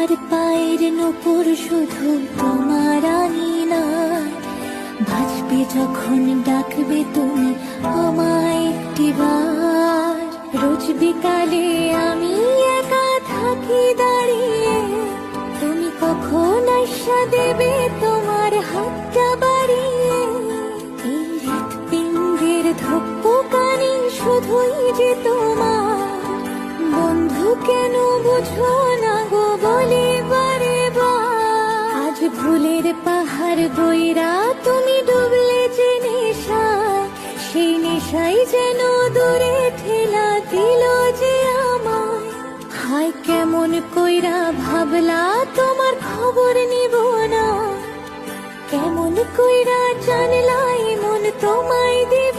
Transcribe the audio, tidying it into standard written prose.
তোমার পায়ের নূপুর শুধু তোমার আঙিনায় বাজবে যখন ডাকবে তুমি আমায় একটিবার। রোজ বিকালে আমি একা থাকি দাঁড়িয়ে, তুমি কখন আশা দেবে তোমার হাতটা বাড়িয়ে। এই হৃৎপিণ্ডের ধপ্পকানি শুধুই যে তোমার, বন্ধু কেন বুঝো না গো বলে বারে বার। আজ ভুলের পাহাড় বইরা তুমি ডুবলে যে নেশায়, সেই নেশাই যেন দূরে ঠেলা দিল যে আমায়। হায় কেমন কইরা ভাবলা তোমার খবর নিব না, কেমন কইরা জানলা এমন তোমায় দিব